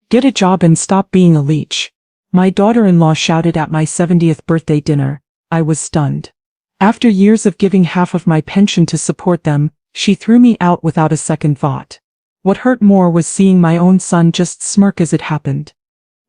Get a job and stop being a leech. My daughter-in-law shouted at my 70th birthday dinner. I was stunned. After years of giving half of my pension to support them, she threw me out without a second thought. What hurt more was seeing my own son just smirk as it happened.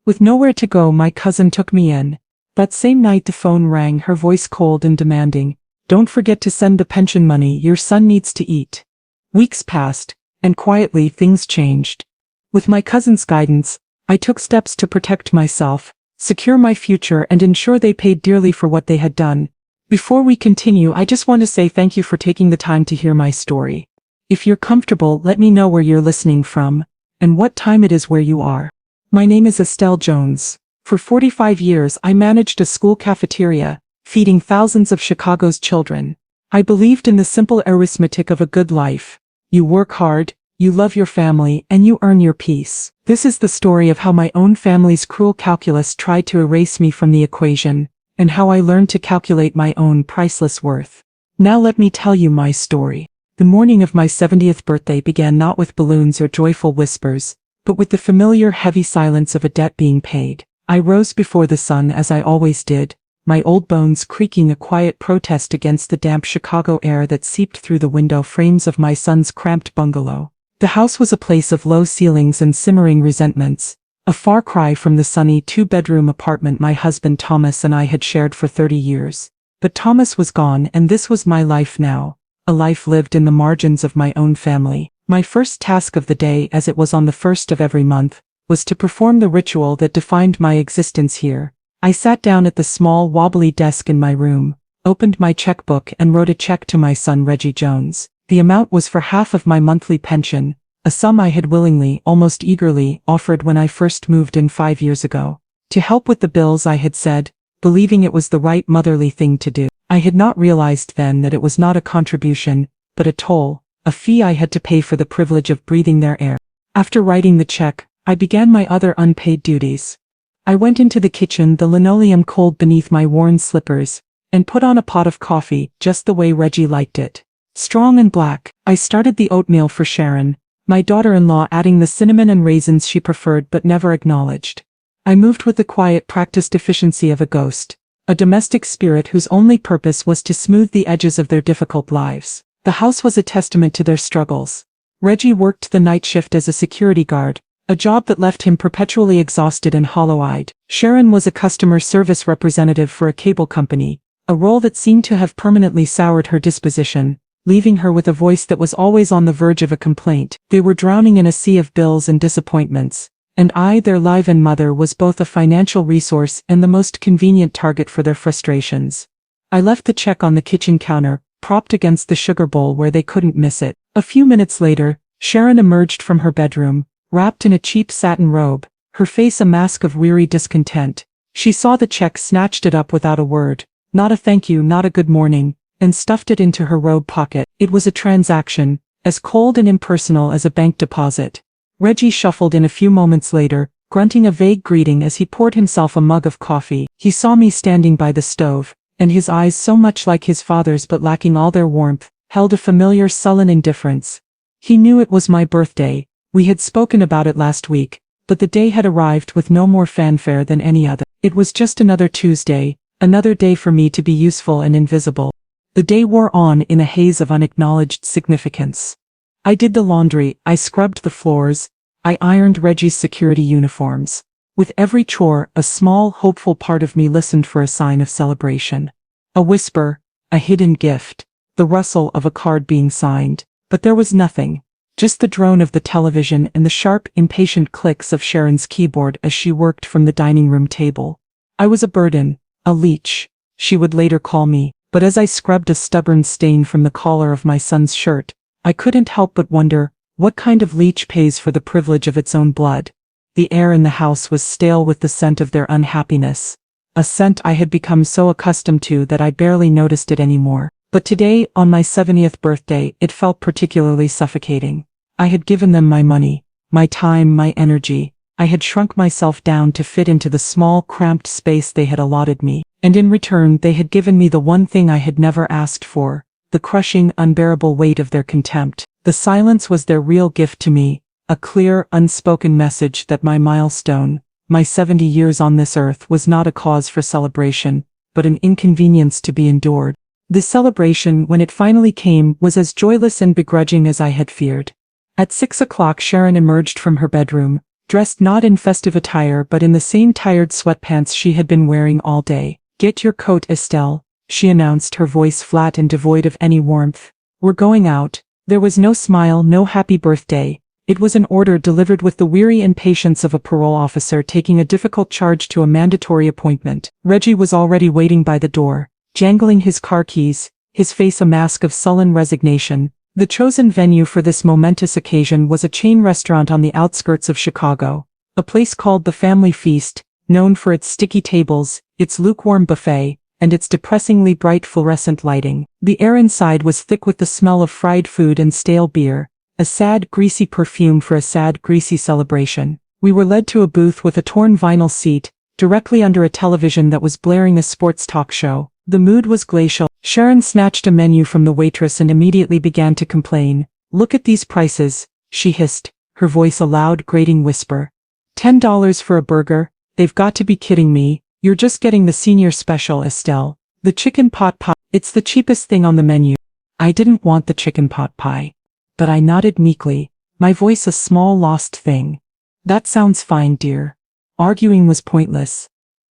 With nowhere to go, my cousin took me in. That same night the phone rang, her voice cold and demanding. Don't forget to send the pension money, your son needs to eat. Weeks passed, and quietly things changed. With my cousin's guidance, I took steps to protect myself, secure my future, and ensure they paid dearly for what they had done. Before we continue, I just want to say thank you for taking the time to hear my story. If you're comfortable, let me know where you're listening from, and what time it is where you are. My name is Estelle Jones. For 45 years I managed a school cafeteria, feeding thousands of Chicago's children. I believed in the simple arithmetic of a good life. You work hard, you love your family, and you earn your peace. This is the story of how my own family's cruel calculus tried to erase me from the equation, and how I learned to calculate my own priceless worth. Now let me tell you my story. The morning of my 70th birthday began not with balloons or joyful whispers, but with the familiar heavy silence of a debt being paid. I rose before the sun as I always did, my old bones creaking, a quiet protest against the damp Chicago air that seeped through the window frames of my son's cramped bungalow. The house was a place of low ceilings and simmering resentments, a far cry from the sunny two-bedroom apartment my husband Thomas and I had shared for 30 years. But Thomas was gone, and this was my life now, a life lived in the margins of my own family. My first task of the day, as it was on the first of every month, was to perform the ritual that defined my existence here. I sat down at the small, wobbly desk in my room, opened my checkbook and wrote a check to my son Reggie Jones. The amount was for half of my monthly pension, a sum I had willingly, almost eagerly, offered when I first moved in 5 years ago. To help with the bills, I had said, believing it was the right motherly thing to do. I had not realized then that it was not a contribution, but a toll, a fee I had to pay for the privilege of breathing their air. After writing the check, I began my other unpaid duties. I went into the kitchen, the linoleum cold beneath my worn slippers, and put on a pot of coffee, just the way Reggie liked it. Strong and black. I started the oatmeal for Sharon, my daughter-in-law, adding the cinnamon and raisins she preferred but never acknowledged. I moved with the quiet, practiced efficiency of a ghost, a domestic spirit whose only purpose was to smooth the edges of their difficult lives. The house was a testament to their struggles. Reggie worked the night shift as a security guard, a job that left him perpetually exhausted and hollow-eyed. Sharon was a customer service representative for a cable company, a role that seemed to have permanently soured her disposition, leaving her with a voice that was always on the verge of a complaint. They were drowning in a sea of bills and disappointments, and I, their live-in mother, was both a financial resource and the most convenient target for their frustrations. I left the check on the kitchen counter, propped against the sugar bowl where they couldn't miss it. A few minutes later, Sharon emerged from her bedroom, wrapped in a cheap satin robe, her face a mask of weary discontent. She saw the check, snatched it up without a word, not a thank you, not a good morning, and stuffed it into her robe pocket. It was a transaction, as cold and impersonal as a bank deposit. Reggie shuffled in a few moments later, grunting a vague greeting as he poured himself a mug of coffee. He saw me standing by the stove, and his eyes, so much like his father's but lacking all their warmth, held a familiar sullen indifference. He knew it was my birthday. We had spoken about it last week, but the day had arrived with no more fanfare than any other. It was just another Tuesday, another day for me to be useful and invisible. The day wore on in a haze of unacknowledged significance. I did the laundry, I scrubbed the floors, I ironed Reggie's security uniforms. With every chore, a small, hopeful part of me listened for a sign of celebration. A whisper, a hidden gift, the rustle of a card being signed. But there was nothing. Just the drone of the television and the sharp, impatient clicks of Sharon's keyboard as she worked from the dining room table. I was a burden, a leech, she would later call me, but as I scrubbed a stubborn stain from the collar of my son's shirt, I couldn't help but wonder, what kind of leech pays for the privilege of its own blood? The air in the house was stale with the scent of their unhappiness, a scent I had become so accustomed to that I barely noticed it anymore. But today, on my 70th birthday, it felt particularly suffocating. I had given them my money, my time, my energy. I had shrunk myself down to fit into the small, cramped space they had allotted me. And in return, they had given me the one thing I had never asked for, the crushing, unbearable weight of their contempt. The silence was their real gift to me, a clear, unspoken message that my milestone, my 70 years on this earth, was not a cause for celebration, but an inconvenience to be endured. The celebration, when it finally came, was as joyless and begrudging as I had feared. At 6 o'clock Sharon emerged from her bedroom, dressed not in festive attire but in the same tired sweatpants she had been wearing all day. "Get your coat, Estelle," she announced, her voice flat and devoid of any warmth. "We're going out." There was no smile, no happy birthday. It was an order delivered with the weary impatience of a parole officer taking a difficult charge to a mandatory appointment. Reggie was already waiting by the door, jangling his car keys, his face a mask of sullen resignation. The chosen venue for this momentous occasion was a chain restaurant on the outskirts of Chicago, a place called the Family Feast, known for its sticky tables, its lukewarm buffet, and its depressingly bright fluorescent lighting. The air inside was thick with the smell of fried food and stale beer, a sad, greasy perfume for a sad, greasy celebration. We were led to a booth with a torn vinyl seat, directly under a television that was blaring a sports talk show. The mood was glacial. Sharon snatched a menu from the waitress and immediately began to complain. "Look at these prices," she hissed, her voice a loud, grating whisper. $10 for a burger? They've got to be kidding me. You're just getting the senior special, Estelle. The chicken pot pie. It's the cheapest thing on the menu." I didn't want the chicken pot pie, but I nodded meekly, my voice a small lost thing. "That sounds fine, dear." Arguing was pointless.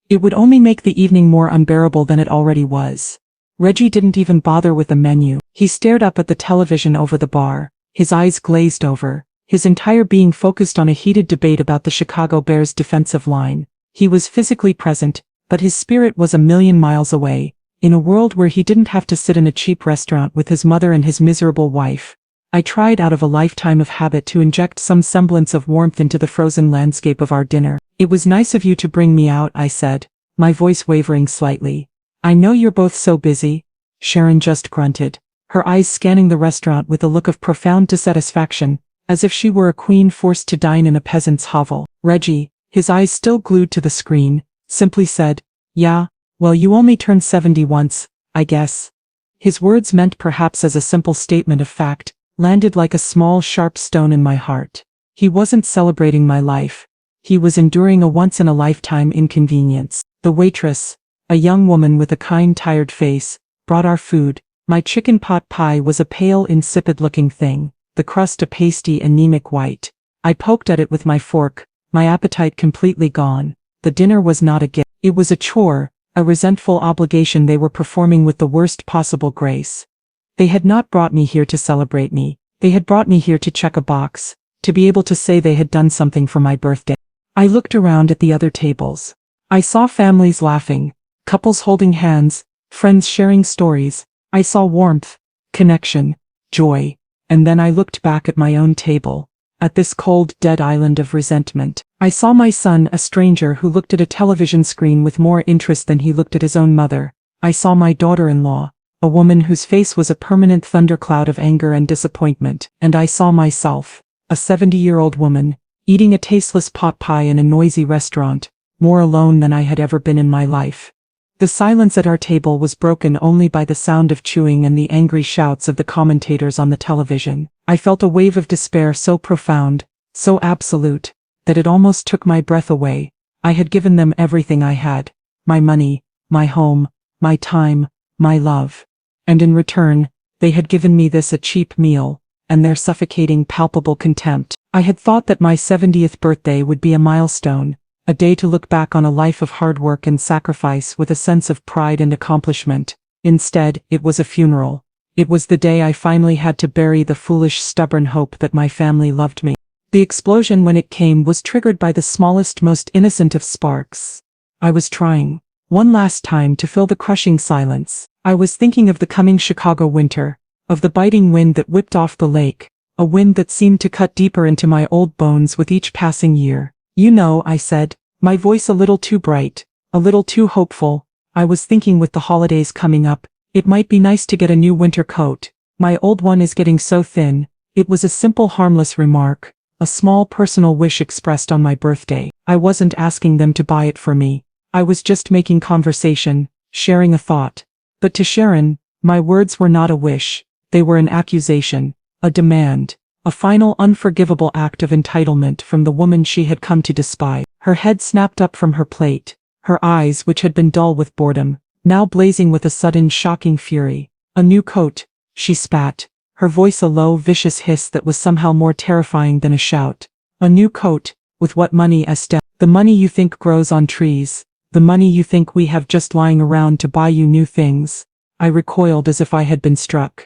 It would only make the evening more unbearable than it already was. Reggie didn't even bother with the menu. He stared up at the television over the bar, his eyes glazed over, his entire being focused on a heated debate about the Chicago Bears' defensive line. He was physically present, but his spirit was a million miles away, in a world where he didn't have to sit in a cheap restaurant with his mother and his miserable wife. I tried out of a lifetime of habit to inject some semblance of warmth into the frozen landscape of our dinner. "It was nice of you to bring me out," I said, my voice wavering slightly. "I know you're both so busy." Sharon just grunted, her eyes scanning the restaurant with a look of profound dissatisfaction, as if she were a queen forced to dine in a peasant's hovel. Reggie, his eyes still glued to the screen, simply said, "Yeah, well, you only turned 70 once, I guess." His words, meant perhaps as a simple statement of fact, landed like a small sharp stone in my heart. He wasn't celebrating my life. He was enduring a once-in-a-lifetime inconvenience. The waitress, a young woman with a kind, tired face, brought our food. My chicken pot pie was a pale, insipid-looking thing, the crust a pasty, anemic white. I poked at it with my fork, my appetite completely gone. The dinner was not a gift. It was a chore, a resentful obligation they were performing with the worst possible grace. They had not brought me here to celebrate me. They had brought me here to check a box, to be able to say they had done something for my birthday. I looked around at the other tables. I saw families laughing, couples holding hands, friends sharing stories. I saw warmth, connection, joy, and then I looked back at my own table, at this cold, dead island of resentment. I saw my son, a stranger who looked at a television screen with more interest than he looked at his own mother. I saw my daughter-in-law, a woman whose face was a permanent thundercloud of anger and disappointment. And I saw myself, a 70-year-old woman, eating a tasteless pot pie in a noisy restaurant, more alone than I had ever been in my life. The silence at our table was broken only by the sound of chewing and the angry shouts of the commentators on the television. I felt a wave of despair so profound, so absolute, that it almost took my breath away. I had given them everything I had, my money, my home, my time, my love. And in return, they had given me this, a cheap meal, and their suffocating, palpable contempt. I had thought that my 70th birthday would be a milestone, a day to look back on a life of hard work and sacrifice with a sense of pride and accomplishment. Instead, it was a funeral. It was the day I finally had to bury the foolish, stubborn hope that my family loved me. The explosion, when it came, was triggered by the smallest, most innocent of sparks. I was trying, one last time, to fill the crushing silence. I was thinking of the coming Chicago winter, of the biting wind that whipped off the lake, a wind that seemed to cut deeper into my old bones with each passing year. "You know," I said, my voice a little too bright, a little too hopeful, "I was thinking with the holidays coming up, it might be nice to get a new winter coat. My old one is getting so thin." It was a simple, harmless remark, a small personal wish expressed on my birthday. I wasn't asking them to buy it for me. I was just making conversation, sharing a thought. But to Sharon, my words were not a wish, they were an accusation, a demand, A final unforgivable act of entitlement from the woman she had come to despise. Her head snapped up from her plate, her eyes, which had been dull with boredom, now blazing with a sudden shocking fury. A new coat, she spat, her voice a low vicious hiss that was somehow more terrifying than a shout. A new coat, with what money, Estelle? The money you think grows on trees, the money you think we have just lying around to buy you new things. I recoiled as if I had been struck.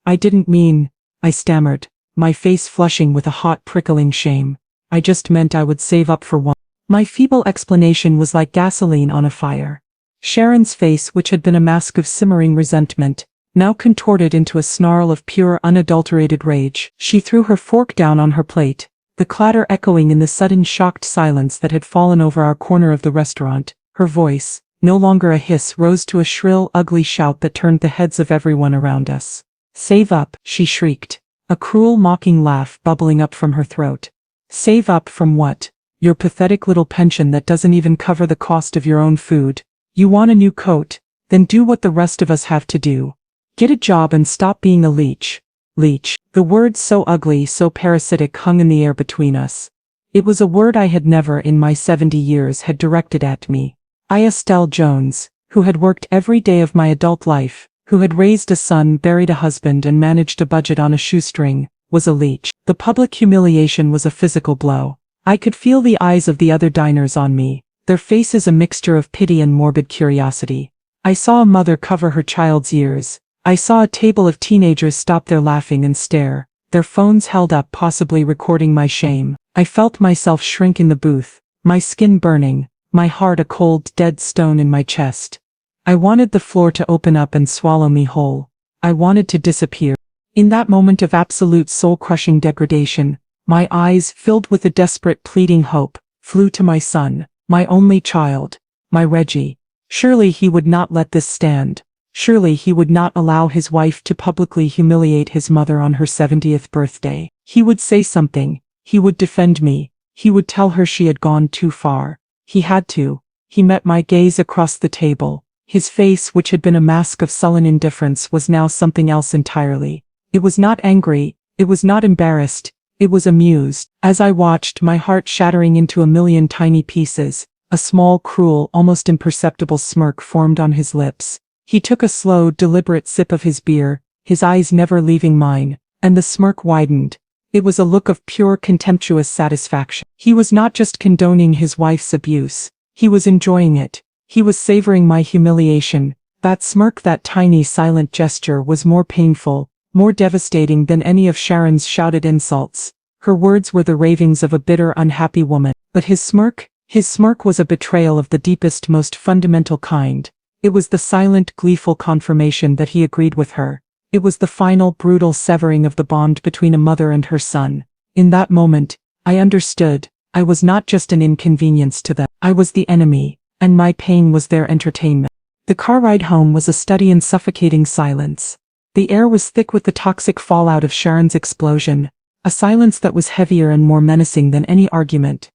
I didn't mean, I stammered, my face flushing with a hot prickling shame. I just meant I would save up for one. My feeble explanation was like gasoline on a fire. Sharon's face, which had been a mask of simmering resentment, now contorted into a snarl of pure unadulterated rage. She threw her fork down on her plate, the clatter echoing in the sudden shocked silence that had fallen over our corner of the restaurant. Her voice, no longer a hiss, rose to a shrill, ugly shout that turned the heads of everyone around us. Save up, she shrieked, a cruel mocking laugh bubbling up from her throat. Save up from what? Your pathetic little pension that doesn't even cover the cost of your own food. You want a new coat? Then do what the rest of us have to do. Get a job and stop being a leech. Leech. The word, so ugly, so parasitic, hung in the air between us. It was a word I had never in my 70 years had directed at me. I, Estelle Jones, who had worked every day of my adult life, who had raised a son, buried a husband, and managed a budget on a shoestring, was a leech. The public humiliation was a physical blow. I could feel the eyes of the other diners on me, their faces a mixture of pity and morbid curiosity. I saw a mother cover her child's ears. I saw a table of teenagers stop their laughing and stare, their phones held up, possibly recording my shame. I felt myself shrink in the booth, my skin burning, my heart a cold, dead stone in my chest. I wanted the floor to open up and swallow me whole. I wanted to disappear. In that moment of absolute soul-crushing degradation, my eyes, filled with a desperate pleading hope, flew to my son, my only child, my Reggie. Surely he would not let this stand. Surely he would not allow his wife to publicly humiliate his mother on her 70th birthday. He would say something. He would defend me. He would tell her she had gone too far. He had to. He met my gaze across the table. His face, which had been a mask of sullen indifference, was now something else entirely. It was not angry. It was not embarrassed. It was amused. As I watched, my heart shattering into a million tiny pieces, a small, cruel, almost imperceptible smirk formed on his lips. He took a slow, deliberate sip of his beer, his eyes never leaving mine, and the smirk widened. It was a look of pure, contemptuous satisfaction. He was not just condoning his wife's abuse. He was enjoying it. He was savoring my humiliation. That smirk, that tiny, silent gesture, was more painful, more devastating than any of Sharon's shouted insults. Her words were the ravings of a bitter, unhappy woman. But his smirk was a betrayal of the deepest, most fundamental kind. It was the silent, gleeful confirmation that he agreed with her. It was the final, brutal severing of the bond between a mother and her son. In that moment, I understood. I was not just an inconvenience to them. I was the enemy, and my pain was their entertainment. The car ride home was a study in suffocating silence. The air was thick with the toxic fallout of Sharon's explosion, a silence that was heavier and more menacing than any argument.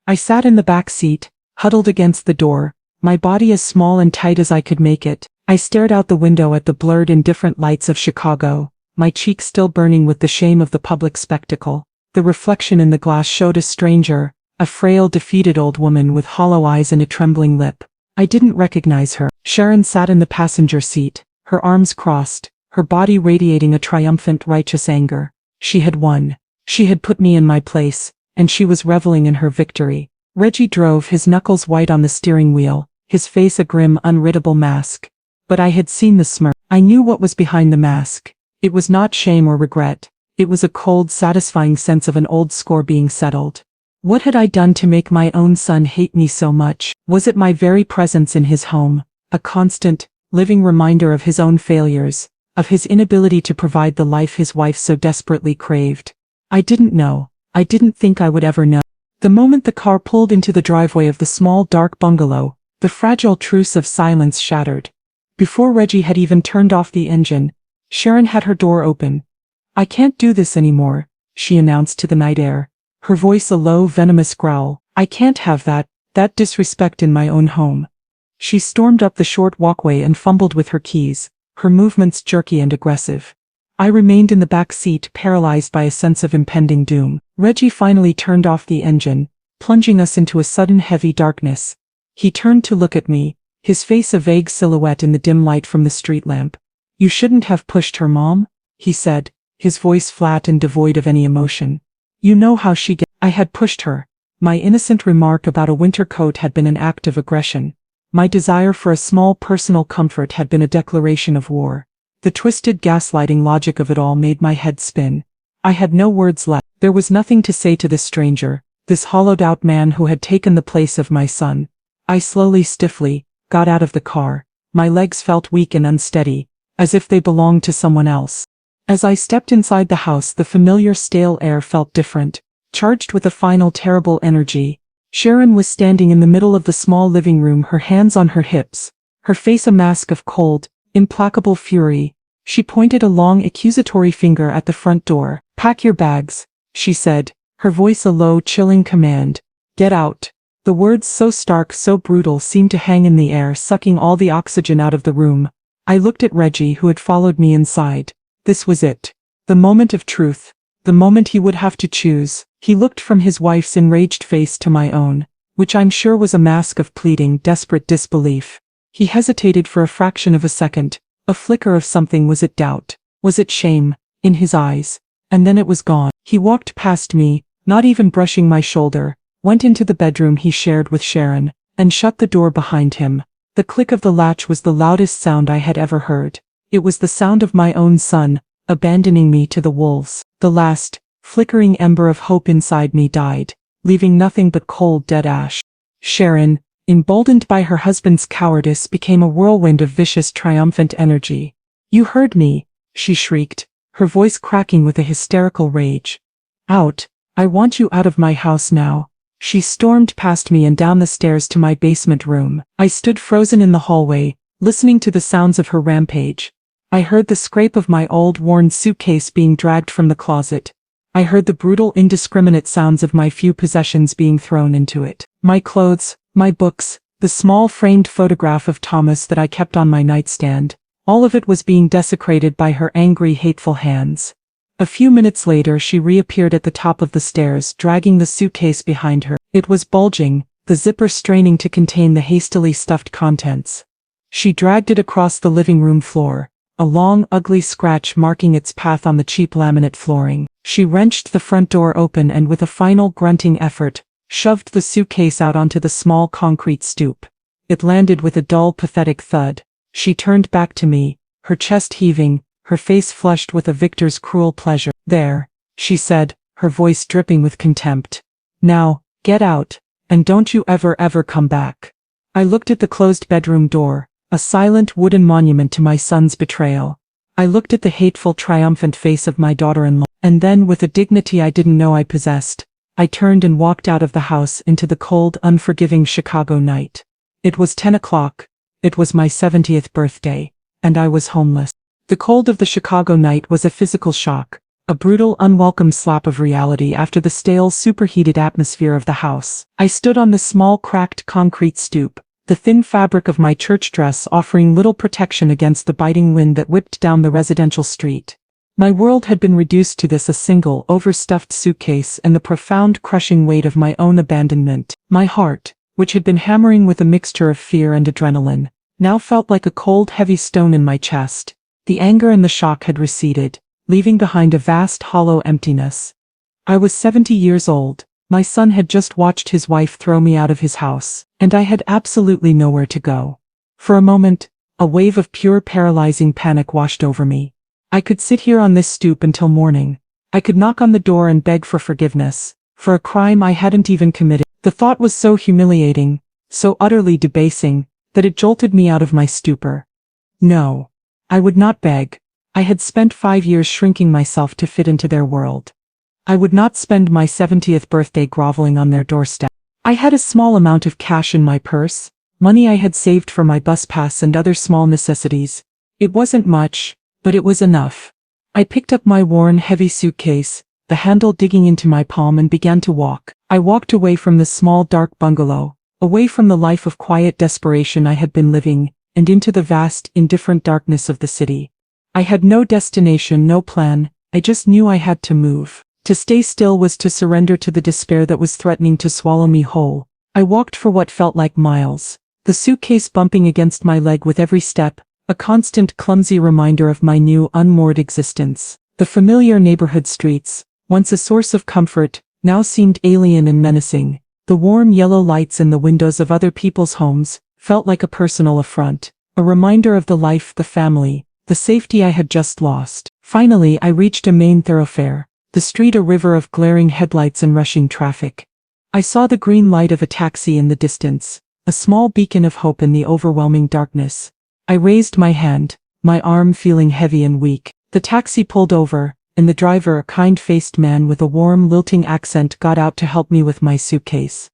I sat in the back seat, huddled against the door, my body as small and tight as I could make it. I stared out the window at the blurred, indifferent lights of Chicago, my cheeks still burning with the shame of the public spectacle. The reflection in the glass showed a stranger, a frail, defeated old woman with hollow eyes and a trembling lip. I didn't recognize her. Sharon sat in the passenger seat, her arms crossed, her body radiating a triumphant, righteous anger. She had won. She had put me in my place, and she was reveling in her victory. Reggie drove, his knuckles white on the steering wheel, his face a grim, unreadable mask. But I had seen the smirk. I knew what was behind the mask. It was not shame or regret. It was a cold, satisfying sense of an old score being settled. What had I done to make my own son hate me so much? Was it my very presence in his home, a constant, living reminder of his own failures, of his inability to provide the life his wife so desperately craved? I didn't know. I didn't think I would ever know. The moment the car pulled into the driveway of the small, dark bungalow, the fragile truce of silence shattered. Before Reggie had even turned off the engine, Sharon had her door open. "I can't do this anymore," she announced to the night air, her voice a low, venomous growl. "I can't have that disrespect in my own home." She stormed up the short walkway and fumbled with her keys, her movements jerky and aggressive. I remained in the back seat, paralyzed by a sense of impending doom. Reggie finally turned off the engine, plunging us into a sudden heavy darkness. He turned to look at me, his face a vague silhouette in the dim light from the street lamp. "You shouldn't have pushed her, Mom," he said, his voice flat and devoid of any emotion. "You know how she gets." I had pushed her. My innocent remark about a winter coat had been an act of aggression. My desire for a small personal comfort had been a declaration of war. The twisted gaslighting logic of it all made my head spin. I had no words left. There was nothing to say to this stranger, this hollowed-out man who had taken the place of my son. I slowly, stiffly, got out of the car. My legs felt weak and unsteady, as if they belonged to someone else. As I stepped inside the house, the familiar stale air felt different, charged with a final terrible energy. Sharon was standing in the middle of the small living room, her hands on her hips, her face a mask of cold, implacable fury. She pointed a long accusatory finger at the front door. "Pack your bags," she said, her voice a low, chilling command. "Get out." The words, so stark, so brutal, seemed to hang in the air, sucking all the oxygen out of the room. I looked at Reggie, who had followed me inside. This was it. The moment of truth. The moment he would have to choose. He looked from his wife's enraged face to my own, which I'm sure was a mask of pleading, desperate disbelief. He hesitated for a fraction of a second. A flicker of something. Was it doubt? Was it shame? In his eyes. And then it was gone. He walked past me, not even brushing my shoulder, went into the bedroom he shared with Sharon, and shut the door behind him. The click of the latch was the loudest sound I had ever heard. It was the sound of my own son, abandoning me to the wolves. The last, flickering ember of hope inside me died, leaving nothing but cold, dead ash. Sharon, emboldened by her husband's cowardice, became a whirlwind of vicious, triumphant energy. "You heard me," she shrieked, her voice cracking with a hysterical rage. "Out. I want you out of my house now." She stormed past me and down the stairs to my basement room. I stood frozen in the hallway, listening to the sounds of her rampage. I heard the scrape of my old worn suitcase being dragged from the closet. I heard the brutal, indiscriminate sounds of my few possessions being thrown into it. My clothes, my books, the small framed photograph of Thomas that I kept on my nightstand, all of it was being desecrated by her angry, hateful hands. A few minutes later she reappeared at the top of the stairs, dragging the suitcase behind her. It was bulging, the zipper straining to contain the hastily stuffed contents. She dragged it across the living room floor, a long, ugly scratch marking its path on the cheap laminate flooring. She wrenched the front door open and with a final grunting effort, shoved the suitcase out onto the small concrete stoop. It landed with a dull, pathetic thud. She turned back to me, her chest heaving, her face flushed with a victor's cruel pleasure. "There," she said, her voice dripping with contempt. "Now, get out, and don't you ever come back." I looked at the closed bedroom door, a silent wooden monument to my son's betrayal. I looked at the hateful, triumphant face of my daughter-in-law, and then, with a dignity I didn't know I possessed, I turned and walked out of the house into the cold, unforgiving Chicago night. It was 10 o'clock. It was my 70th birthday, and I was homeless. The cold of the Chicago night was a physical shock, a brutal, unwelcome slap of reality after the stale, superheated atmosphere of the house. I stood on the small, cracked concrete stoop, the thin fabric of my church dress offering little protection against the biting wind that whipped down the residential street. My world had been reduced to this, a single, overstuffed suitcase and the profound, crushing weight of my own abandonment. My heart, which had been hammering with a mixture of fear and adrenaline, now felt like a cold, heavy stone in my chest. The anger and the shock had receded, leaving behind a vast, hollow emptiness. I was 70 years old. My son had just watched his wife throw me out of his house, and I had absolutely nowhere to go. For a moment, a wave of pure, paralyzing panic washed over me. I could sit here on this stoop until morning. I could knock on the door and beg for forgiveness, for a crime I hadn't even committed. The thought was so humiliating, so utterly debasing, that it jolted me out of my stupor. No. I would not beg. I had spent 5 years shrinking myself to fit into their world. I would not spend my 70th birthday groveling on their doorstep. I had a small amount of cash in my purse, money I had saved for my bus pass and other small necessities. It wasn't much, but it was enough. I picked up my worn, heavy suitcase, the handle digging into my palm, and began to walk. I walked away from the small, dark bungalow, away from the life of quiet desperation I had been living, and into the vast, indifferent darkness of the city. I had no destination, no plan, I just knew I had to move. To stay still was to surrender to the despair that was threatening to swallow me whole. I walked for what felt like miles, the suitcase bumping against my leg with every step, a constant clumsy reminder of my new unmoored existence. The familiar neighborhood streets, once a source of comfort, now seemed alien and menacing. The warm yellow lights in the windows of other people's homes felt like a personal affront, a reminder of the life, the family, the safety I had just lost. Finally, I reached a main thoroughfare, the street a river of glaring headlights and rushing traffic. I saw the green light of a taxi in the distance, a small beacon of hope in the overwhelming darkness. I raised my hand, my arm feeling heavy and weak. The taxi pulled over, and the driver, a kind-faced man with a warm, lilting accent, got out to help me with my suitcase.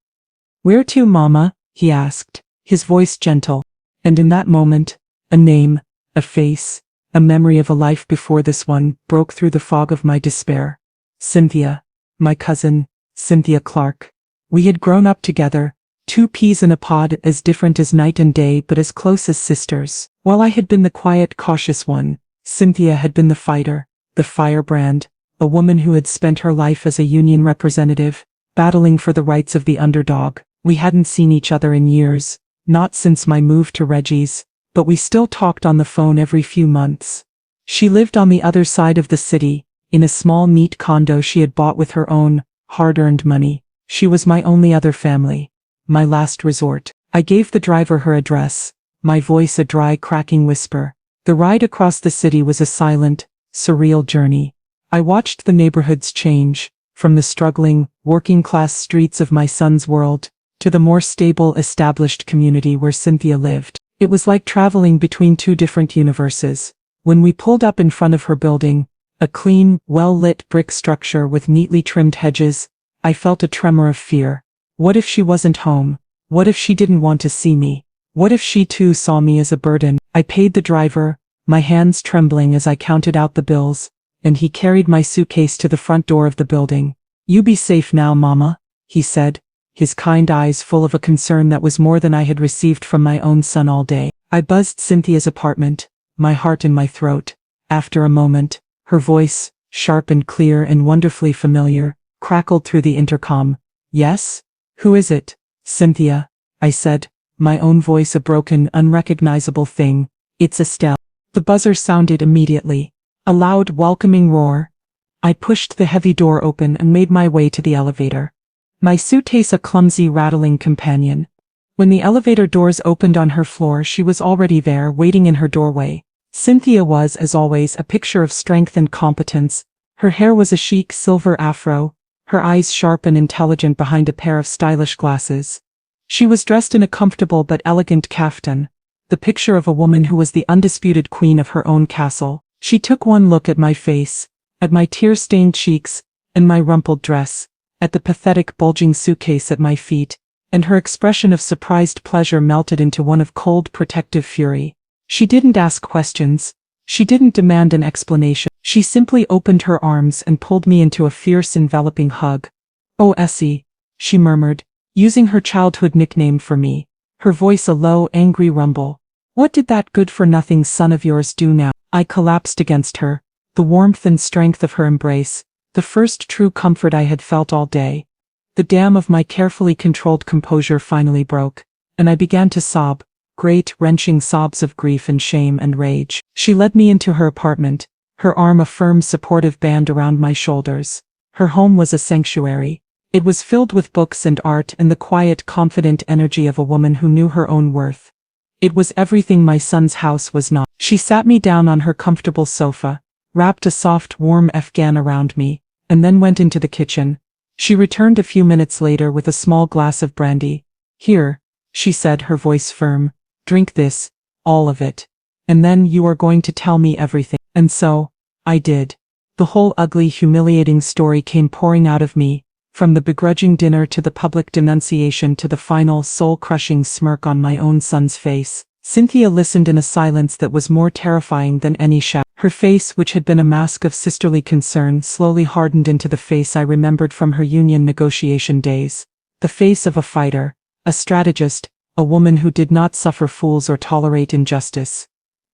"Where to, Mama?" he asked, his voice gentle. And in that moment, a name, a face, a memory of a life before this one, broke through the fog of my despair. Cynthia. My cousin, Cynthia Clark. We had grown up together, two peas in a pod, as different as night and day but as close as sisters. While I had been the quiet, cautious one, Cynthia had been the fighter, the firebrand, a woman who had spent her life as a union representative, battling for the rights of the underdog. We hadn't seen each other in years, not since my move to Reggie's, but we still talked on the phone every few months. She lived on the other side of the city, in a small neat condo she had bought with her own, hard-earned money. She was my only other family, my last resort. I gave the driver her address, my voice a dry, cracking whisper. The ride across the city was a silent, surreal journey. I watched the neighborhoods change, from the struggling, working-class streets of my son's world, to the more stable, established community where Cynthia lived. It was like traveling between two different universes. When we pulled up in front of her building, a clean, well-lit brick structure with neatly trimmed hedges, I felt a tremor of fear. What if she wasn't home? What if she didn't want to see me? What if she too saw me as a burden? I paid the driver, my hands trembling as I counted out the bills, and he carried my suitcase to the front door of the building. "You be safe now, Mama," he said, his kind eyes full of a concern that was more than I had received from my own son all day. I buzzed Cynthia's apartment, my heart in my throat. After a moment, her voice, sharp and clear and wonderfully familiar, crackled through the intercom. "Yes? Who is it?" "Cynthia," I said, my own voice a broken, unrecognizable thing. "It's Estelle." The buzzer sounded immediately. A loud, welcoming roar. I pushed the heavy door open and made my way to the elevator. My suitcase a clumsy, rattling companion. When the elevator doors opened on her floor, she was already there, waiting in her doorway. Cynthia was, as always, a picture of strength and competence. Her hair was a chic silver afro, her eyes sharp and intelligent behind a pair of stylish glasses. She was dressed in a comfortable but elegant kaftan, the picture of a woman who was the undisputed queen of her own castle. She took one look at my face, at my tear-stained cheeks, and my rumpled dress, at the pathetic bulging suitcase at my feet, and her expression of surprised pleasure melted into one of cold, protective fury. She didn't ask questions. She didn't demand an explanation. She simply opened her arms and pulled me into a fierce, enveloping hug. "Oh, Essie," she murmured, using her childhood nickname for me, her voice a low, angry rumble. "What did that good-for-nothing son of yours do now?" I collapsed against her, the warmth and strength of her embrace, the first true comfort I had felt all day. The dam of my carefully controlled composure finally broke, and I began to sob, great, wrenching sobs of grief and shame and rage. She led me into her apartment, her arm a firm, supportive band around my shoulders. Her home was a sanctuary. It was filled with books and art and the quiet, confident energy of a woman who knew her own worth. It was everything my son's house was not. She sat me down on her comfortable sofa, wrapped a soft, warm Afghan around me, and then went into the kitchen. She returned a few minutes later with a small glass of brandy. "Here," she said, her voice firm, "drink this, all of it. And then you are going to tell me everything." And so, I did. The whole ugly, humiliating story came pouring out of me, from the begrudging dinner to the public denunciation to the final, soul-crushing smirk on my own son's face. Cynthia listened in a silence that was more terrifying than any shout. Her face, which had been a mask of sisterly concern, slowly hardened into the face I remembered from her union negotiation days. The face of a fighter, a strategist, a woman who did not suffer fools or tolerate injustice.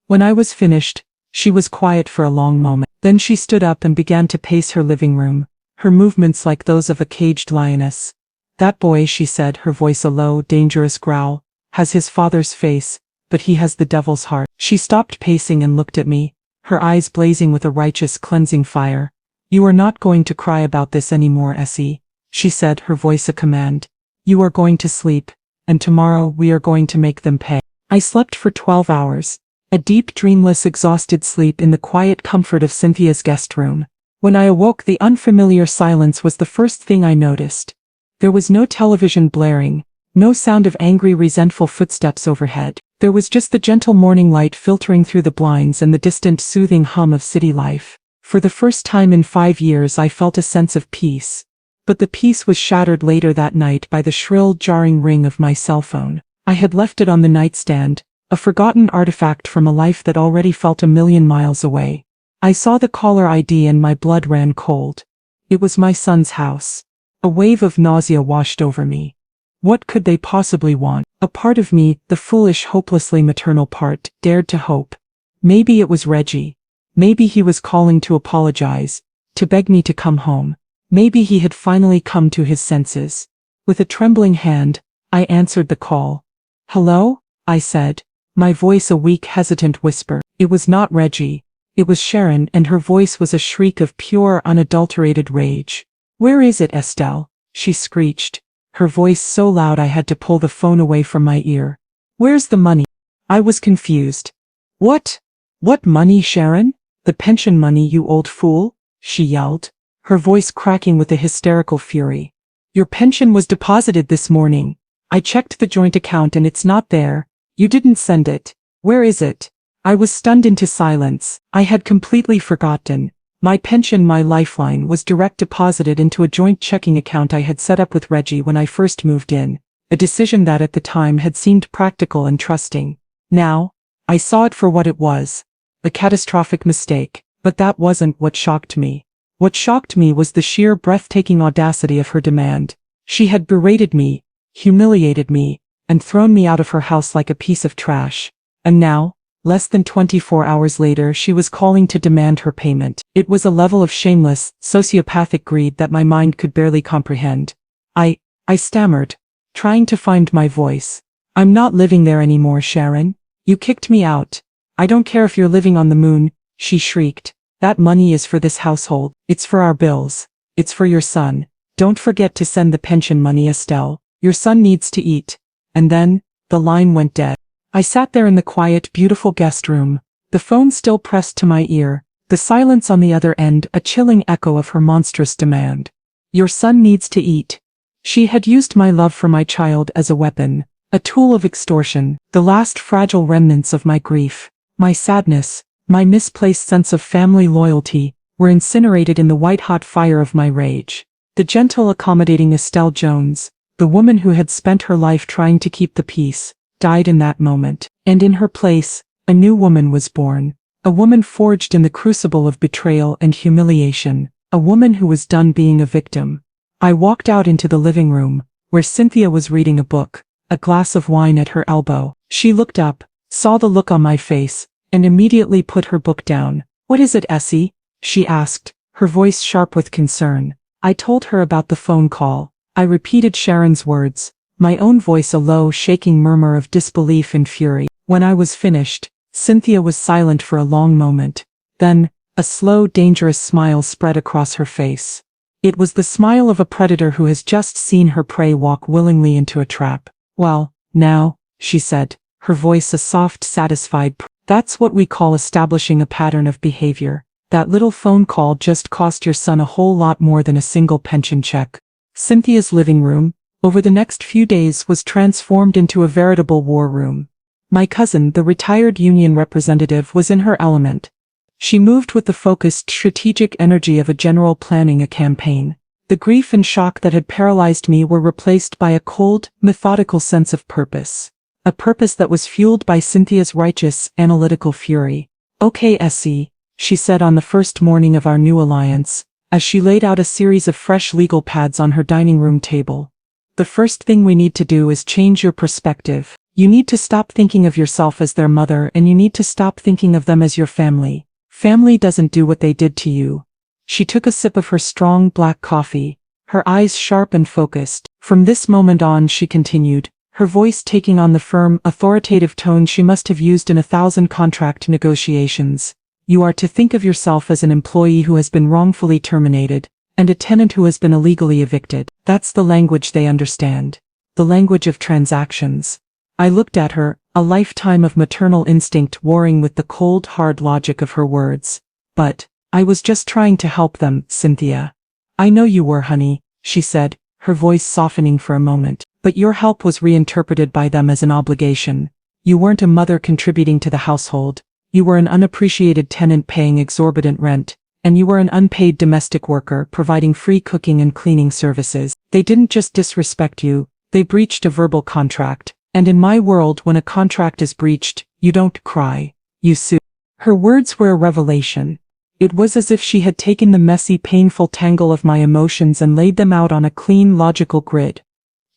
When I was finished, She was quiet for a long moment. Then she stood up and began to pace her living room, her movements like those of a caged lioness. That boy, she said, her voice a low, dangerous growl, has his father's face, but he has the devil's heart. She stopped pacing and looked at me, her eyes blazing with a righteous, cleansing fire. You are not going to cry about this anymore, Essie, she said, her voice a command. You are going to sleep, and tomorrow we are going to make them pay. I slept for 12 hours, a deep, dreamless, exhausted sleep in the quiet comfort of Cynthia's guest room. When I awoke, the unfamiliar silence was the first thing I noticed. There was no television blaring, no sound of angry, resentful footsteps overhead. There was just the gentle morning light filtering through the blinds and the distant, soothing hum of city life. For the first time in 5 years I felt a sense of peace. But the peace was shattered later that night by the shrill, jarring ring of my cell phone. I had left it on the nightstand, a forgotten artifact from a life that already felt a million miles away. I saw the caller ID and my blood ran cold. It was my son's house. A wave of nausea washed over me. What could they possibly want? A part of me, the foolish, hopelessly maternal part, dared to hope. Maybe it was Reggie. Maybe he was calling to apologize, to beg me to come home. Maybe he had finally come to his senses. With a trembling hand, I answered the call. Hello? I said, my voice a weak, hesitant whisper. It was not Reggie. It was Sharon, and her voice was a shriek of pure, unadulterated rage. Where is it, Estelle? She screeched, her voice so loud I had to pull the phone away from my ear. Where's the money? I was confused. What? What money, Sharon? The pension money, you old fool, she yelled, her voice cracking with a hysterical fury. Your pension was deposited this morning. I checked the joint account and it's not there. You didn't send it. Where is it? I was stunned into silence. I had completely forgotten. My pension, my lifeline, was direct deposited into a joint checking account I had set up with Reggie when I first moved in, a decision that at the time had seemed practical and trusting. Now, I saw it for what it was. A catastrophic mistake. But that wasn't what shocked me. What shocked me was the sheer breathtaking audacity of her demand. She had berated me, humiliated me, and thrown me out of her house like a piece of trash. And now, less than 24 hours later, she was calling to demand her payment. It was a level of shameless, sociopathic greed that my mind could barely comprehend. I stammered, trying to find my voice. I'm not living there anymore, Sharon. You kicked me out. I don't care if you're living on the moon, she shrieked. That money is for this household. It's for our bills. It's for your son. Don't forget to send the pension money, Estelle. Your son needs to eat. And then, the line went dead. I sat there in the quiet, beautiful guest room, the phone still pressed to my ear, the silence on the other end a chilling echo of her monstrous demand. Your son needs to eat. She had used my love for my child as a weapon, a tool of extortion, the last fragile remnants of my grief, my sadness, my misplaced sense of family loyalty, were incinerated in the white-hot fire of my rage. The gentle, accommodating Estelle Jones, the woman who had spent her life trying to keep the peace, died in that moment, and in her place, a new woman was born, a woman forged in the crucible of betrayal and humiliation, a woman who was done being a victim. I walked out into the living room, where Cynthia was reading a book, a glass of wine at her elbow. She looked up, saw the look on my face, and immediately put her book down. What is it, Essie? She asked, her voice sharp with concern. I told her about the phone call. I repeated Sharon's words, my own voice a low, shaking murmur of disbelief and fury. When I was finished, Cynthia was silent for a long moment. Then, a slow, dangerous smile spread across her face. It was the smile of a predator who has just seen her prey walk willingly into a trap. Well, now, she said, her voice a soft, satisfied purr. That's what we call establishing a pattern of behavior. That little phone call just cost your son a whole lot more than a single pension check. Cynthia's living room, over the next few days, was transformed into a veritable war room. My cousin, the retired union representative, was in her element. She moved with the focused, strategic energy of a general planning a campaign. The grief and shock that had paralyzed me were replaced by a cold, methodical sense of purpose. A purpose that was fueled by Cynthia's righteous, analytical fury. Okay, Essie, she said on the first morning of our new alliance, as she laid out a series of fresh legal pads on her dining room table. The first thing we need to do is change your perspective. You need to stop thinking of yourself as their mother, and you need to stop thinking of them as your family. Family doesn't do what they did to you." She took a sip of her strong black coffee, her eyes sharp and focused. "From this moment on," she continued, her voice taking on the firm, authoritative tone she must have used in 1,000 contract negotiations, "you are to think of yourself as an employee who has been wrongfully terminated, and a tenant who has been illegally evicted. That's the language they understand. The language of transactions." I looked at her, a lifetime of maternal instinct warring with the cold, hard logic of her words. "But I was just trying to help them, Cynthia." "I know you were, honey," she said, her voice softening for a moment. "But your help was reinterpreted by them as an obligation. You weren't a mother contributing to the household. You were an unappreciated tenant paying exorbitant rent, and you were an unpaid domestic worker providing free cooking and cleaning services. They didn't just disrespect you, they breached a verbal contract. And in my world, when a contract is breached, you don't cry, you sue." Her words were a revelation. It was as if she had taken the messy, painful tangle of my emotions and laid them out on a clean, logical grid.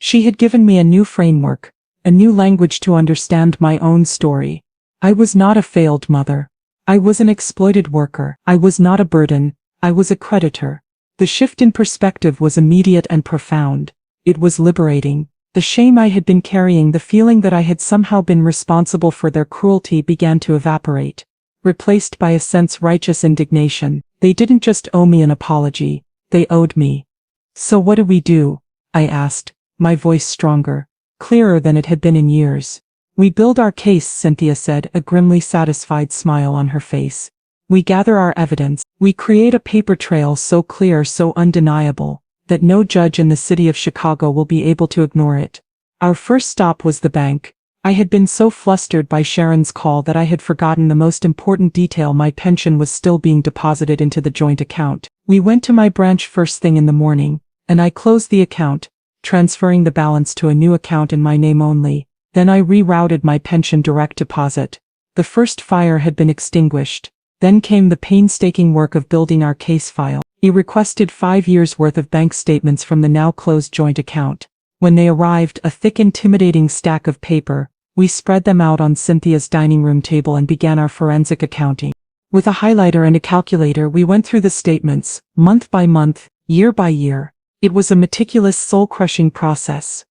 She had given me a new framework, a new language to understand my own story. I was not a failed mother. I was an exploited worker. I was not a burden. I was a creditor. The shift in perspective was immediate and profound. It was liberating. The shame I had been carrying, the feeling that I had somehow been responsible for their cruelty, began to evaporate, replaced by a sense of righteous indignation. They didn't just owe me an apology, they owed me. "So what do we do?" I asked, my voice stronger, clearer than it had been in years. "We build our case," Cynthia said, a grimly satisfied smile on her face. "We gather our evidence. We create a paper trail so clear, so undeniable, that no judge in the city of Chicago will be able to ignore it." Our first stop was the bank. I had been so flustered by Sharon's call that I had forgotten the most important detail: my pension was still being deposited into the joint account. We went to my branch first thing in the morning, and I closed the account, transferring the balance to a new account in my name only. Then I rerouted my pension direct deposit. The first fire had been extinguished. Then came the painstaking work of building our case file. He requested 5 years' worth of bank statements from the now closed joint account. When they arrived, a thick, intimidating stack of paper, we spread them out on Cynthia's dining room table and began our forensic accounting. With a highlighter and a calculator, we went through the statements, month by month, year by year. It was a meticulous, soul-crushing process.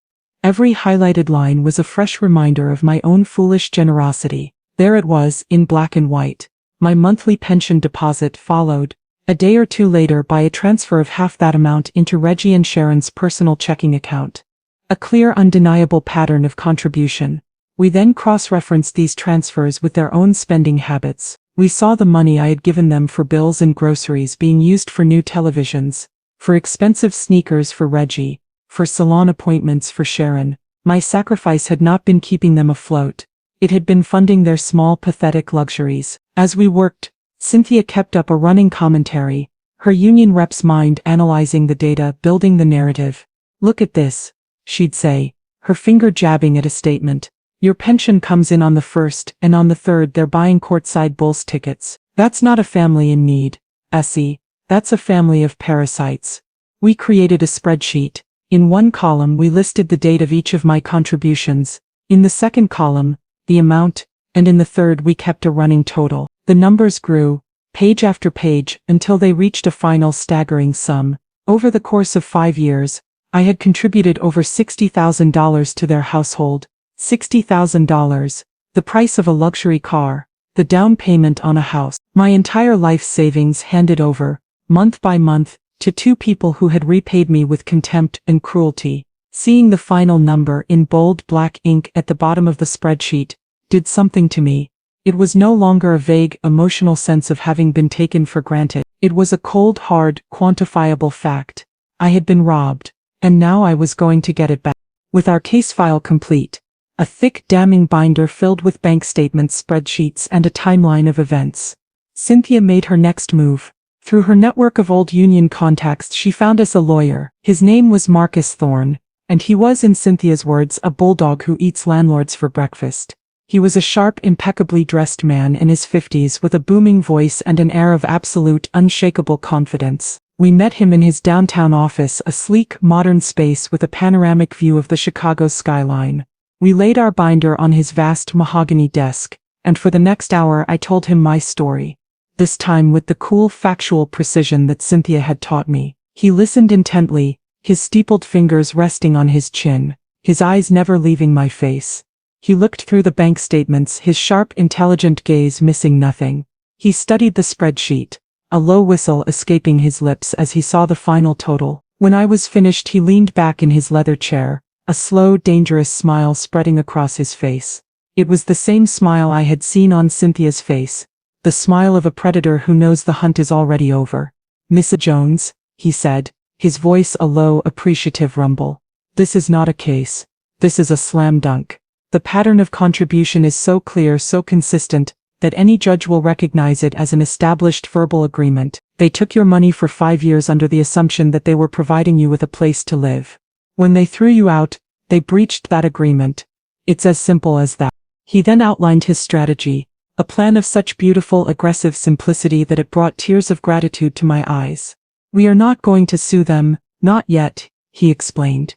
Every highlighted line was a fresh reminder of my own foolish generosity. There it was, in black and white. My monthly pension deposit followed, a day or two later, by a transfer of half that amount into Reggie and Sharon's personal checking account. A clear, undeniable pattern of contribution. We then cross-referenced these transfers with their own spending habits. We saw the money I had given them for bills and groceries being used for new televisions, for expensive sneakers for Reggie, for salon appointments for Sharon. My sacrifice had not been keeping them afloat. It had been funding their small, pathetic luxuries. As we worked, Cynthia kept up a running commentary, her union rep's mind analyzing the data, building the narrative. "Look at this," she'd say, her finger jabbing at a statement. "Your pension comes in on the 1st, and on the 3rd they're buying courtside Bulls tickets. That's not a family in need, Essie. That's a family of parasites." We created a spreadsheet. In one column we listed the date of each of my contributions, in the second column, the amount, and in the third we kept a running total. The numbers grew, page after page, until they reached a final staggering sum. Over the course of 5 years, I had contributed over $60,000 to their household. $60,000, the price of a luxury car, the down payment on a house. My entire life savings handed over, month by month, to 2 people who had repaid me with contempt and cruelty. Seeing the final number in bold black ink at the bottom of the spreadsheet did something to me. It was no longer a vague, emotional sense of having been taken for granted. It was a cold, hard, quantifiable fact. I had been robbed, and now I was going to get it back. With our case file complete, a thick, damning binder filled with bank statements, spreadsheets, and a timeline of events, Cynthia made her next move. Through her network of old union contacts, she found us a lawyer. His name was Marcus Thorne, and he was, in Cynthia's words, a bulldog who eats landlords for breakfast. He was a sharp, impeccably dressed man in his 50s with a booming voice and an air of absolute, unshakable confidence. We met him in his downtown office, a sleek, modern space with a panoramic view of the Chicago skyline. We laid our binder on his vast mahogany desk, and for the next hour I told him my story. This time with the cool factual precision that Cynthia had taught me. He listened intently, his steepled fingers resting on his chin, his eyes never leaving my face. He looked through the bank statements, his sharp, intelligent gaze missing nothing. He studied the spreadsheet, a low whistle escaping his lips as he saw the final total. When I was finished, he leaned back in his leather chair, a slow, dangerous smile spreading across his face. It was the same smile I had seen on Cynthia's face, the smile of a predator who knows the hunt is already over. "Mrs. Jones," he said, his voice a low, appreciative rumble. "This is not a case. This is a slam dunk. The pattern of contribution is so clear, so consistent, that any judge will recognize it as an established verbal agreement. They took your money for 5 years under the assumption that they were providing you with a place to live. When they threw you out, they breached that agreement. It's as simple as that." He then outlined his strategy, a plan of such beautiful, aggressive simplicity that it brought tears of gratitude to my eyes. "We are not going to sue them, not yet," he explained.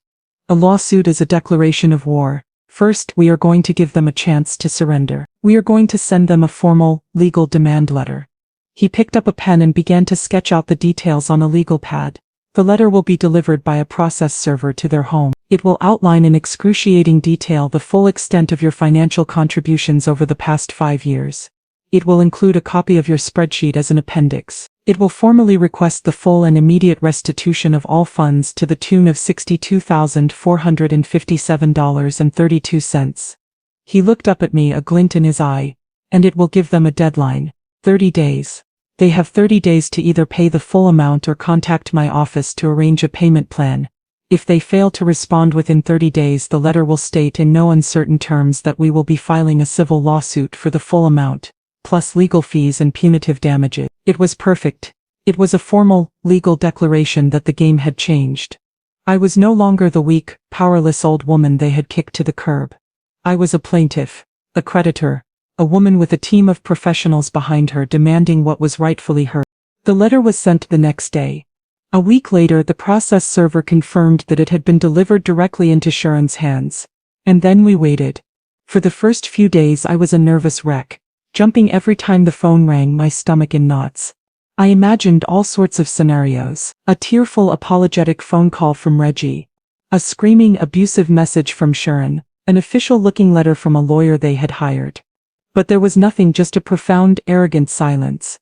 "A lawsuit is a declaration of war. First, we are going to give them a chance to surrender. We are going to send them a formal, legal demand letter." He picked up a pen and began to sketch out the details on a legal pad. "The letter will be delivered by a process server to their home. It will outline in excruciating detail the full extent of your financial contributions over the past 5 years. It will include a copy of your spreadsheet as an appendix. It will formally request the full and immediate restitution of all funds to the tune of $62,457.32. He looked up at me, a glint in his eye. "And it will give them a deadline. 30 days. They have 30 days to either pay the full amount or contact my office to arrange a payment plan. If they fail to respond within 30 days, the letter will state in no uncertain terms that we will be filing a civil lawsuit for the full amount, plus legal fees and punitive damages." It was perfect. It was a formal, legal declaration that the game had changed. I was no longer the weak, powerless old woman they had kicked to the curb. I was a plaintiff, a creditor, a woman with a team of professionals behind her demanding what was rightfully hers. The letter was sent the next day. A week later, the process server confirmed that it had been delivered directly into Sharon's hands. And then we waited. For the first few days I was a nervous wreck, jumping every time the phone rang, my stomach in knots. I imagined all sorts of scenarios. A tearful, apologetic phone call from Reggie. A screaming, abusive message from Sharon. An official-looking letter from a lawyer they had hired. But there was nothing, just a profound, arrogant silence.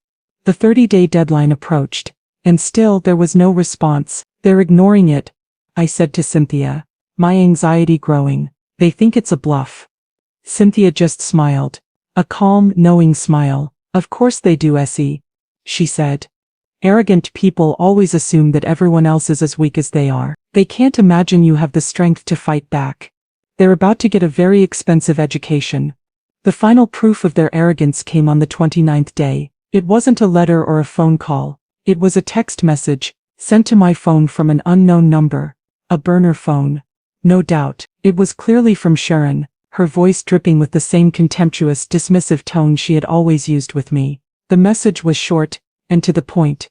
The 30-day deadline approached, and still there was no response. "They're ignoring it," I said to Cynthia, my anxiety growing. "They think it's a bluff." Cynthia just smiled. A calm, knowing smile. "Of course they do, Essie," she said. "Arrogant people always assume that everyone else is as weak as they are. They can't imagine you have the strength to fight back. They're about to get a very expensive education." The final proof of their arrogance came on the 29th day. It wasn't a letter or a phone call. It was a text message, sent to my phone from an unknown number. A burner phone. No doubt, it was clearly from Sharon, her voice dripping with the same contemptuous, dismissive tone she had always used with me. The message was short, and to the point.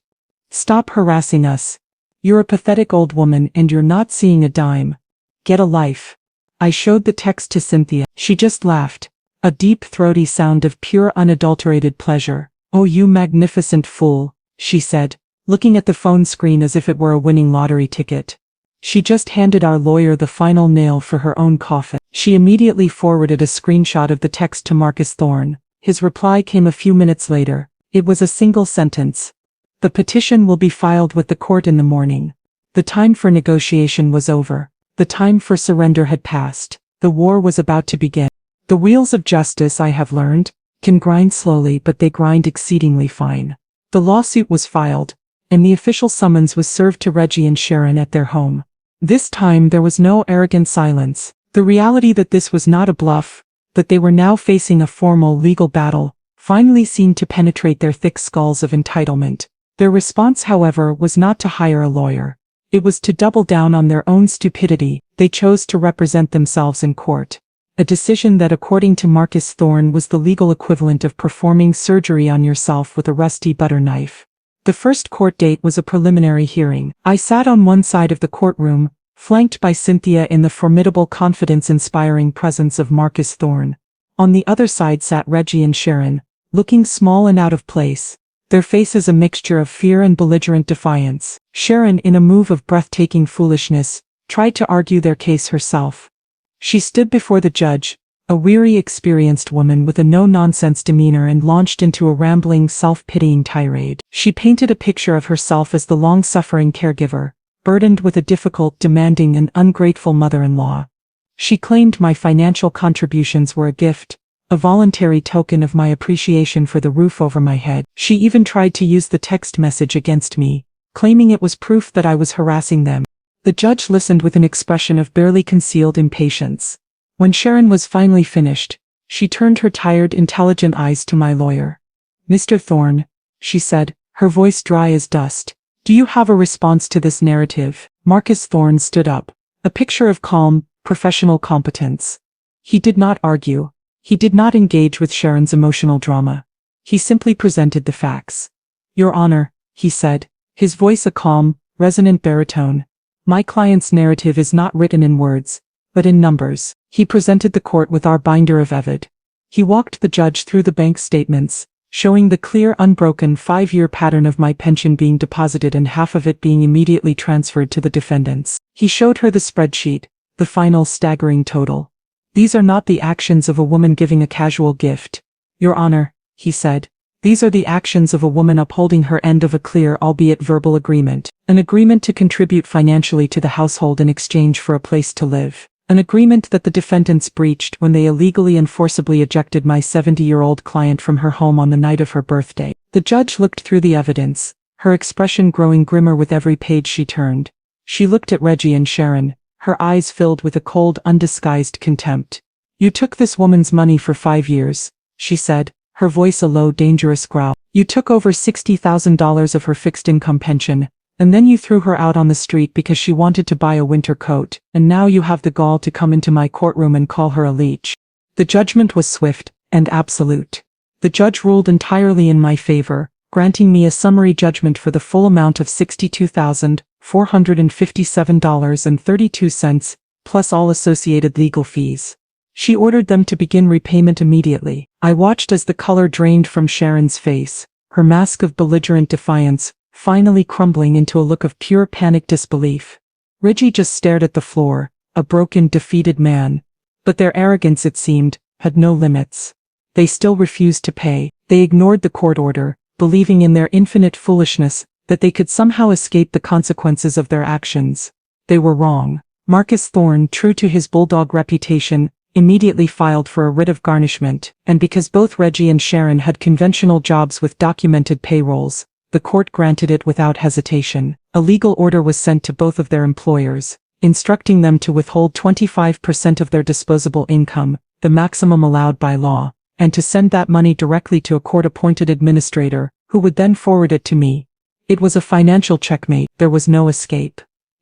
"Stop harassing us. You're a pathetic old woman and you're not seeing a dime. Get a life." I showed the text to Cynthia. She just laughed. A deep, throaty sound of pure, unadulterated pleasure. "Oh, you magnificent fool," she said, looking at the phone screen as if it were a winning lottery ticket. She just handed our lawyer the final nail for her own coffin. She immediately forwarded a screenshot of the text to Marcus Thorne. His reply came a few minutes later. It was a single sentence. "The petition will be filed with the court in the morning." The time for negotiation was over. The time for surrender had passed. The war was about to begin. The wheels of justice, I have learned, can grind slowly, but they grind exceedingly fine. The lawsuit was filed, and the official summons was served to Reggie and Sharon at their home. This time there was no arrogant silence. The reality that this was not a bluff, that they were now facing a formal legal battle, finally seemed to penetrate their thick skulls of entitlement. Their response, however, was not to hire a lawyer. It was to double down on their own stupidity. They chose to represent themselves in court. A decision that, according to Marcus Thorne, was the legal equivalent of performing surgery on yourself with a rusty butter knife. The first court date was a preliminary hearing. I sat on one side of the courtroom, flanked by Cynthia in the formidable confidence-inspiring presence of Marcus Thorne. On the other side sat Reggie and Sharon, looking small and out of place, their faces a mixture of fear and belligerent defiance. Sharon, in a move of breathtaking foolishness, tried to argue their case herself. She stood before the judge, a weary, experienced woman with a no-nonsense demeanor, and launched into a rambling, self-pitying tirade. She painted a picture of herself as the long-suffering caregiver, burdened with a difficult, demanding, and ungrateful mother-in-law. She claimed my financial contributions were a gift, a voluntary token of my appreciation for the roof over my head. She even tried to use the text message against me, claiming it was proof that I was harassing them. The judge listened with an expression of barely concealed impatience. When Sharon was finally finished, she turned her tired, intelligent eyes to my lawyer. "Mr. Thorne," she said, her voice dry as dust, "do you have a response to this narrative?" Marcus Thorne stood up, a picture of calm, professional competence. He did not argue. He did not engage with Sharon's emotional drama. He simply presented the facts. "Your Honor," he said, his voice a calm, resonant baritone, "my client's narrative is not written in words, but in numbers." He presented the court with our binder of evid. He walked the judge through the bank statements, showing the clear, unbroken 5-year pattern of my pension being deposited and half of it being immediately transferred to the defendants. He showed her the spreadsheet, the final staggering total. "These are not the actions of a woman giving a casual gift, Your Honor," he said. "These are the actions of a woman upholding her end of a clear, albeit verbal agreement. An agreement to contribute financially to the household in exchange for a place to live. An agreement that the defendants breached when they illegally and forcibly ejected my 70-year-old client from her home on the night of her birthday." The judge looked through the evidence, her expression growing grimmer with every page she turned. She looked at Reggie and Sharon, her eyes filled with a cold, undisguised contempt. "You took this woman's money for 5 years, she said, her voice a low, dangerous growl. "You took over $60,000 of her fixed income pension, and then you threw her out on the street because she wanted to buy a winter coat, and now you have the gall to come into my courtroom and call her a leech." The judgment was swift and absolute. The judge ruled entirely in my favor, granting me a summary judgment for the full amount of $62,457.32, plus all associated legal fees. She ordered them to begin repayment immediately. I watched as the color drained from Sharon's face, her mask of belligerent defiance finally crumbling into a look of pure panic disbelief. Reggie just stared at the floor, a broken, defeated man. But their arrogance, it seemed, had no limits. They still refused to pay. They ignored the court order, believing in their infinite foolishness that they could somehow escape the consequences of their actions. They were wrong. Marcus Thorne, true to his bulldog reputation, immediately filed for a writ of garnishment, and because both Reggie and Sharon had conventional jobs with documented payrolls, the court granted it without hesitation. A legal order was sent to both of their employers, instructing them to withhold 25% of their disposable income, the maximum allowed by law, and to send that money directly to a court-appointed administrator, who would then forward it to me. It was a financial checkmate. There was no escape.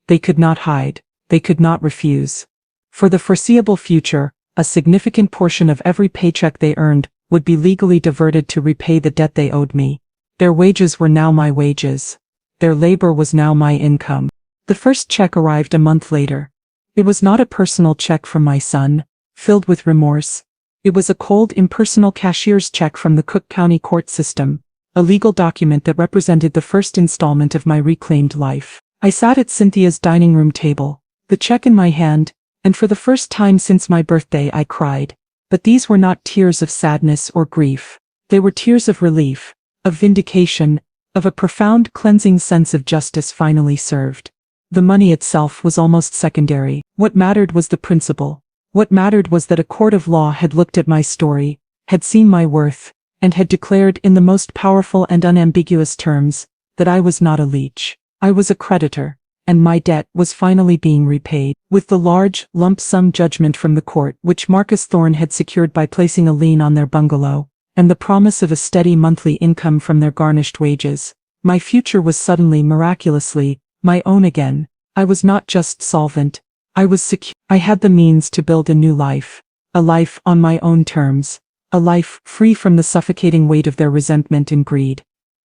They could not hide. They could not refuse. For the foreseeable future, a significant portion of every paycheck they earned would be legally diverted to repay the debt they owed me. Their wages were now my wages. Their labor was now my income. The first check arrived a month later. It was not a personal check from my son, filled with remorse. It was a cold, impersonal cashier's check from the Cook County court system, a legal document that represented the first installment of my reclaimed life. I sat at Cynthia's dining room table, the check in my hand, and for the first time since my birthday I cried. But these were not tears of sadness or grief. They were tears of relief, of vindication, of a profound cleansing sense of justice finally served. The money itself was almost secondary. What mattered was the principle. What mattered was that a court of law had looked at my story, had seen my worth, and had declared in the most powerful and unambiguous terms that I was not a leech. I was a creditor, and my debt was finally being repaid. With the large, lump sum judgment from the court which Marcus Thorne had secured by placing a lien on their bungalow, and the promise of a steady monthly income from their garnished wages, my future was suddenly, miraculously, my own again. I was not just solvent. I was secure. I had the means to build a new life. A life on my own terms. A life free from the suffocating weight of their resentment and greed.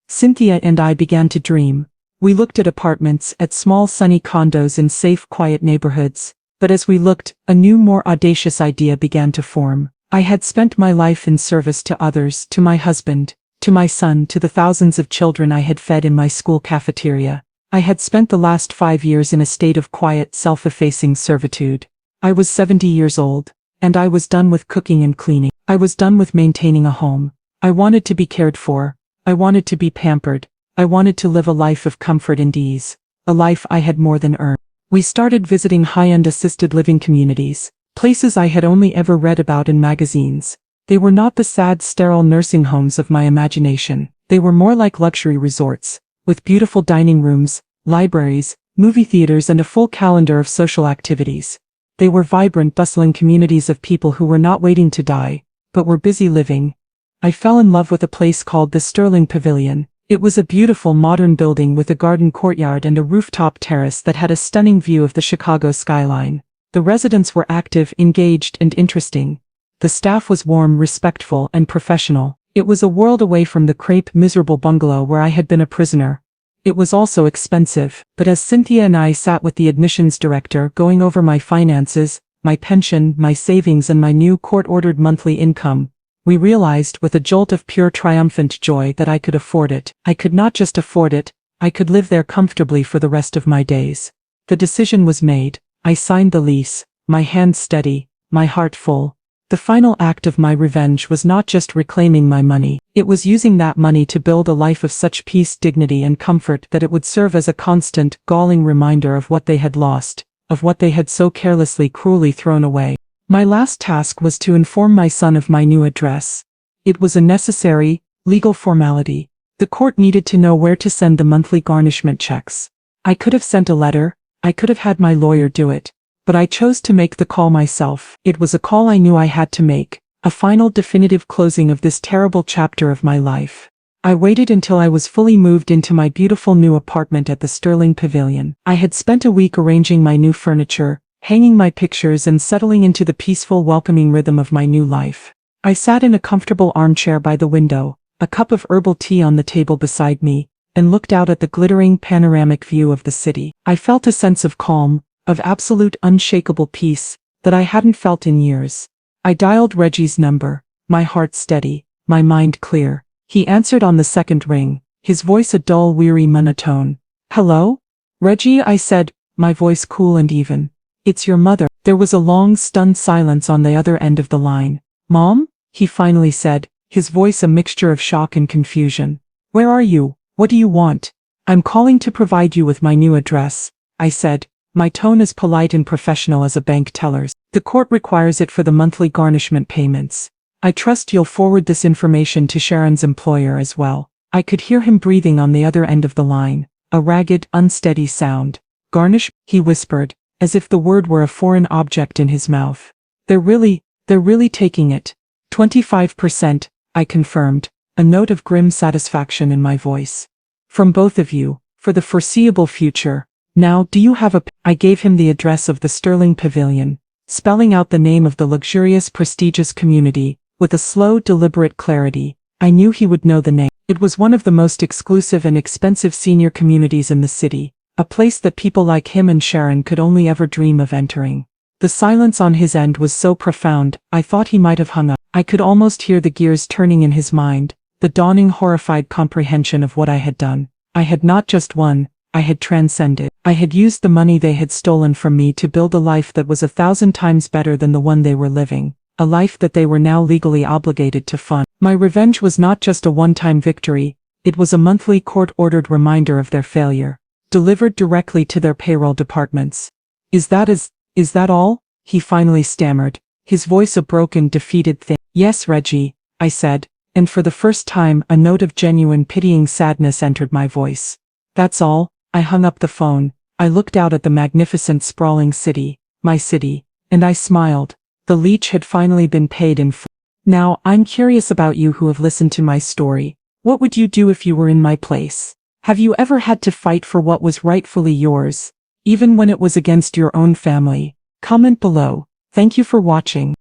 Cynthia and I began to dream. We looked at apartments, at small sunny condos in safe, quiet neighborhoods. But as we looked, a new, more audacious idea began to form. I had spent my life in service to others, to my husband, to my son, to the thousands of children I had fed in my school cafeteria. I had spent the last 5 years in a state of quiet, self-effacing servitude. I was 70 years old, and I was done with cooking and cleaning. I was done with maintaining a home. I wanted to be cared for. I wanted to be pampered. I wanted to live a life of comfort and ease, a life I had more than earned. We started visiting high-end assisted living communities, places I had only ever read about in magazines. They were not the sad, sterile nursing homes of my imagination. They were more like luxury resorts, with beautiful dining rooms, libraries, movie theaters, and a full calendar of social activities. They were vibrant, bustling communities of people who were not waiting to die, but were busy living. I fell in love with a place called the Sterling Pavilion. It was a beautiful modern building with a garden courtyard and a rooftop terrace that had a stunning view of the Chicago skyline. The residents were active, engaged, and interesting. The staff was warm, respectful, and professional. It was a world away from the cramped, miserable bungalow where I had been a prisoner. It was also expensive, but as Cynthia and I sat with the admissions director going over my finances, my pension, my savings, and my new court-ordered monthly income, we realized with a jolt of pure triumphant joy that I could afford it. I could not just afford it, I could live there comfortably for the rest of my days. The decision was made. I signed the lease, my hands steady, my heart full. The final act of my revenge was not just reclaiming my money. It was using that money to build a life of such peace, dignity, and comfort that it would serve as a constant, galling reminder of what they had lost, of what they had so carelessly, cruelly thrown away. My last task was to inform my son of my new address. It was a necessary, legal formality. The court needed to know where to send the monthly garnishment checks. I could have sent a letter, I could have had my lawyer do it, but I chose to make the call myself. It was a call I knew I had to make, a final definitive closing of this terrible chapter of my life. I waited until I was fully moved into my beautiful new apartment at the Sterling Pavilion. I had spent a week arranging my new furniture, hanging my pictures, and settling into the peaceful, welcoming rhythm of my new life. I sat in a comfortable armchair by the window, a cup of herbal tea on the table beside me, and looked out at the glittering panoramic view of the city. I felt a sense of calm, of absolute unshakable peace, that I hadn't felt in years. I dialed Reggie's number, my heart steady, my mind clear. He answered on the second ring, his voice a dull, weary monotone. "Hello? Reggie," I said, my voice cool and even. "It's your mother." There was a long, stunned silence on the other end of the line. "Mom?" he finally said, his voice a mixture of shock and confusion. "Where are you? What do you want?" "I'm calling to provide you with my new address," I said, my tone as polite and professional as a bank teller's. "The court requires it for the monthly garnishment payments. I trust you'll forward this information to Sharon's employer as well." I could hear him breathing on the other end of the line, a ragged, unsteady sound. "Garnish?" he whispered, as if the word were a foreign object in his mouth. They're really taking it." 25%, I confirmed, a note of grim satisfaction in my voice. "From both of you, for the foreseeable future. Now, do you have a..." I gave him the address of the Sterling Pavilion, spelling out the name of the luxurious, prestigious community, with a slow, deliberate clarity. I knew he would know the name. It was one of the most exclusive and expensive senior communities in the city, a place that people like him and Sharon could only ever dream of entering. The silence on his end was so profound, I thought he might have hung up. I could almost hear the gears turning in his mind, the dawning horrified comprehension of what I had done. I had not just won, I had transcended. I had used the money they had stolen from me to build a life that was 1,000 times better than the one they were living, a life that they were now legally obligated to fund. My revenge was not just a one-time victory, it was a monthly court-ordered reminder of their failure, delivered directly to their payroll departments. Is that all?" he finally stammered, his voice a broken, defeated thing. "Yes, Reggie," I said, and for the first time a note of genuine pitying sadness entered my voice. "That's all." I hung up the phone. I looked out at the magnificent, sprawling city, my city, and I smiled. The leech had finally been paid in full. Now, I'm curious about you who have listened to my story. What would you do if you were in my place? Have you ever had to fight for what was rightfully yours, even when it was against your own family? Comment below. Thank you for watching.